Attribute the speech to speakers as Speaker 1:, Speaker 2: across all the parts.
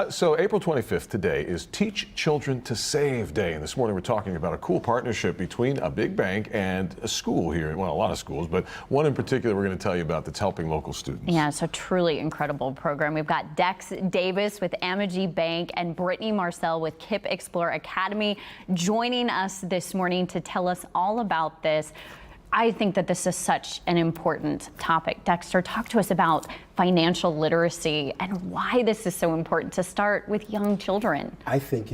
Speaker 1: So April 25th today is Teach Children to Save Day. And this morning we're talking about a cool partnership between a big bank and a school here. Well, a lot of schools, but one in particular we're going to tell you about that's helping local students.
Speaker 2: Yeah, it's a truly incredible program. We've got Dex Davis with Amegy Bank and Brittnie Marcell with KIPP Explore Academy joining us this morning to tell us all about this. I think that this is such an important topic. Dexter, talk to us about financial literacy and why this is so important to start with young children.
Speaker 3: I think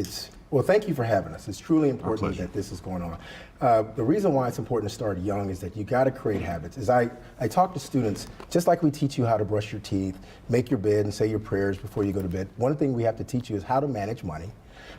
Speaker 3: well, thank you for having us. It's truly important that this is going on. The reason why it's important to start young is that you got to create habits. As I talk to students, just like we teach you how to brush your teeth, make your bed and say your prayers before you go to bed, one thing we have to teach you is how to manage money,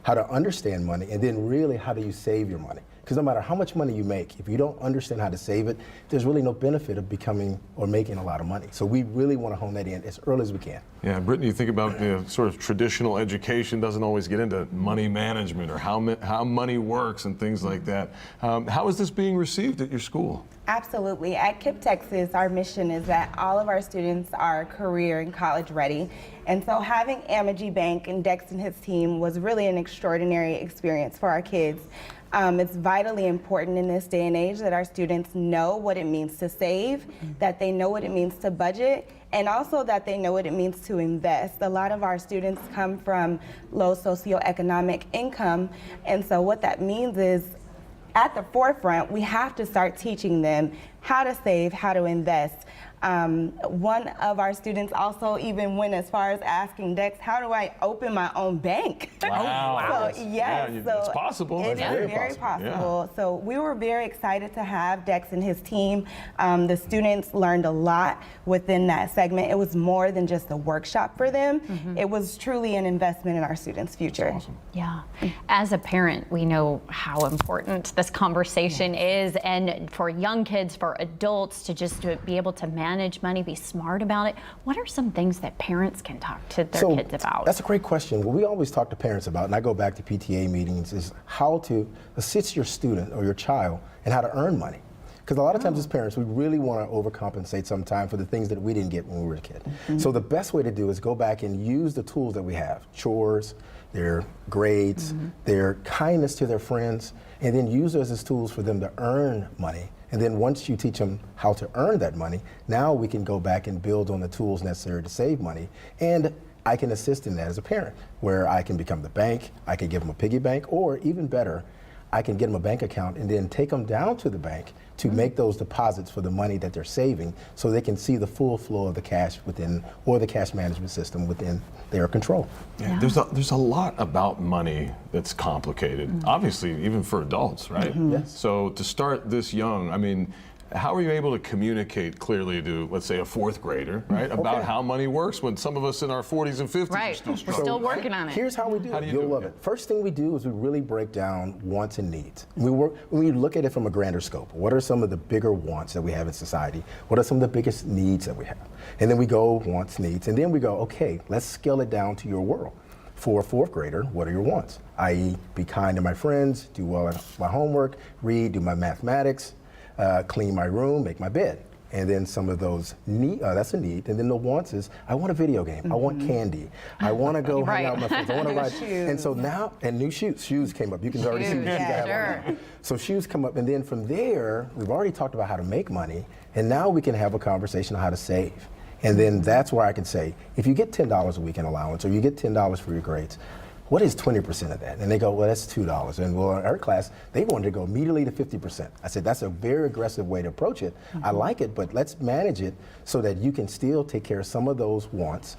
Speaker 3: how to understand money, and then really how do you save your money. Because no matter how much money you make, if you don't understand how to save it, there's really no benefit of becoming or making a lot of money. So we really want to hone that in as early as we can.
Speaker 1: Yeah, Brittnie, you think about the sort of traditional education doesn't always get into money management or how money works and things like that. How is this being received at your school?
Speaker 4: Absolutely. At KIPP Texas, our mission is that all of our students are career and college ready. And so having Amegy Bank and Dex and his team was really an extraordinary experience for our kids. It's vitally important in this day and age that our students know what it means to save, that they know what it means to budget, and also that they know what it means to invest. A lot of our students come from low socioeconomic income, and so what that means is at the forefront, we have to start teaching them how to save, how to invest. One of our students also even went as far as asking Dex, how do I open my own bank?
Speaker 1: Wow.
Speaker 4: So, yes,
Speaker 1: yeah, it's possible.
Speaker 4: It is very possible. Yeah. So we were very excited to have Dex and his team. The students learned a lot within that segment. It was more than just a workshop for them. It was truly an investment in our students' future.
Speaker 1: That's awesome.
Speaker 2: Yeah. As a parent, we know how important this conversation is, and for young kids, for adults to just be able to manage money, be smart about it. What are some things that parents can talk to their kids about?
Speaker 3: That's a great question. What we always talk to parents about, and I go back to PTA meetings, is how to assist your student or your child and how to earn money. Because a lot of times as parents, we really want to overcompensate sometimes for the things that we didn't get when we were a kid. So the best way to do is go back and use the tools that we have, chores, their grades, their kindness to their friends, and then use those as tools for them to earn money. And then once you teach them how to earn that money, now we can go back and build on the tools necessary to save money. And I can assist in that as a parent, where I can become the bank, I can give them a piggy bank, or even better, I can get them a bank account and then take them down to the bank to make those deposits for the money that they're saving so they can see the full flow of the cash within, or the cash management system within their control.
Speaker 1: Yeah. There's a lot about money that's complicated, obviously even for adults, right?
Speaker 3: Yes.
Speaker 1: So to start this young, I mean, how are you able to communicate clearly to, let's say, a fourth grader, right, about how money works when some of us in our 40s and 50s are still struggling?
Speaker 2: We're still working on it.
Speaker 3: Here's how we do it. You'll love it. First thing we do is we really break down wants and needs. When we look at it from a grander scope, what are some of the bigger wants that we have in society? What are some of the biggest needs that we have? And then we go wants, needs, and then we go, okay, let's scale it down to your world. For a fourth grader, what are your wants? I.e., be kind to my friends, do well at my homework, read, do my mathematics, clean my room, make my bed. And then some of those that's a need. And then the wants is, I want a video game. I want candy. I want to go hang out with my friends. I want to ride. And so now, and new shoes. Shoes came up. You can already see what you got to have on. So shoes come up. And then from there, we've already talked about how to make money. And now we can have a conversation on how to save. And then that's where I can say, if you get $10 a week in allowance, or you get $10 for your grades, what is 20% of that? And they go, well, that's $2. And well, in our class, they wanted to go immediately to 50%. I said, that's a very aggressive way to approach it. I like it, but let's manage it so that you can still take care of some of those wants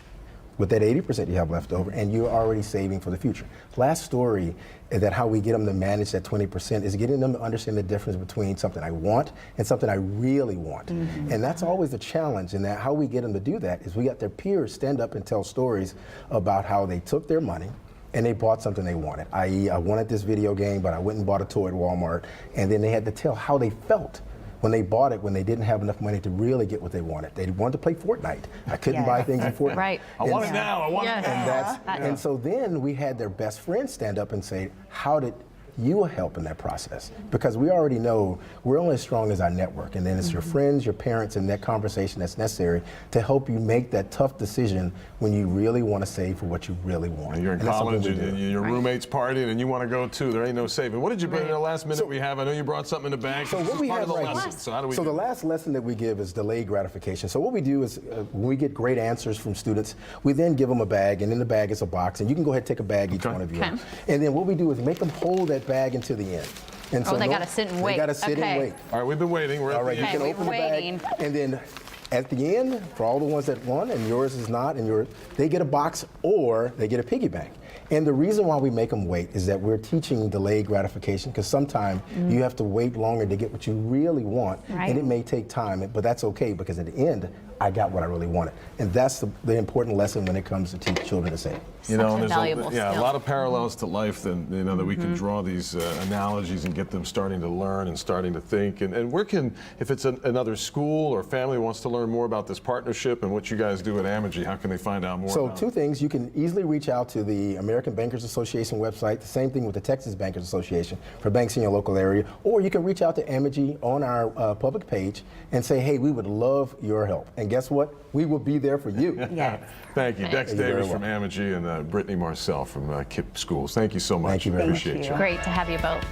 Speaker 3: with that 80% you have left over, and you're already saving for the future. Last story is that how we get them to manage that 20% is getting them to understand the difference between something I want and something I really want. And that's always a challenge, and that how we get them to do that is we got their peers stand up and tell stories about how they took their money and they bought something they wanted, i.e. I wanted this video game, but I went and bought a toy at Walmart, and then they had to tell how they felt when they bought it, when they didn't have enough money to really get what they wanted. They wanted to play Fortnite. I couldn't buy things in Fortnite.
Speaker 2: Right.
Speaker 1: I want it now. I want it now.
Speaker 3: And and so then we had their best friend stand up and say, how did you help in that process, because we already know we're only as strong as our network, and then it's your friends, your parents, and that conversation that's necessary to help you make that tough decision when you really want to save for what you really want.
Speaker 1: And you're in
Speaker 3: And that's something
Speaker 1: college
Speaker 3: we
Speaker 1: and
Speaker 3: do.
Speaker 1: your roommate's partying and you want to go too. There ain't no saving. What did you bring in the last minute we have? I know you brought something in the bag.
Speaker 3: So
Speaker 1: This
Speaker 3: what
Speaker 1: is
Speaker 3: we
Speaker 1: part
Speaker 3: have
Speaker 1: of the
Speaker 3: right
Speaker 1: lesson.
Speaker 3: here.
Speaker 1: So how do we
Speaker 3: So
Speaker 1: do
Speaker 3: the last lesson that we give is delayed gratification. So what we do is when we get great answers from students, we then give them a bag, and in the bag is a box, and you can go ahead and take a bag, each one of you.
Speaker 2: Okay.
Speaker 3: And then what we do is make them hold that bag until the end. And
Speaker 2: Oh, they gotta sit and wait.
Speaker 3: They got to sit
Speaker 2: Okay.
Speaker 3: and wait.
Speaker 1: All right, we've been waiting. We're at
Speaker 3: All right,
Speaker 1: the
Speaker 3: you
Speaker 1: end.
Speaker 3: can
Speaker 2: we're
Speaker 3: open the
Speaker 2: waiting.
Speaker 3: bag, and then at the end, for all the ones that won, and yours is not, and yours, they get a box or they get a piggy bank. And the reason why we make them wait is that we're teaching delayed gratification, because sometimes you have to wait longer to get what you really want,
Speaker 2: Right.
Speaker 3: and it may take time, but that's okay, because at the end, I got what I really wanted. And that's the important lesson when it comes to teach children to save.
Speaker 1: You know,
Speaker 2: Such a
Speaker 1: and
Speaker 2: valuable
Speaker 1: a
Speaker 2: skill.
Speaker 1: lot of parallels to life that that we can draw these analogies and get them starting to learn and starting to think. And where can, if it's another school or family wants to learn more about this partnership and what you guys do at Amegy, how can they find out more?
Speaker 3: So
Speaker 1: about
Speaker 3: two things, you can easily reach out to the American Bankers Association website, the same thing with the Texas Bankers Association for banks in your local area, or you can reach out to Amegy on our public page and say, hey, we would love your help. And guess what? We will be there for you.
Speaker 4: Yes.
Speaker 1: Thank you, Dex
Speaker 3: You're very
Speaker 1: Davis from Amegy and Brittnie Marcell from KIPP Schools. Thank you so much.
Speaker 3: Thank you very much.
Speaker 1: Appreciate you.
Speaker 2: Great to have you both. We'll be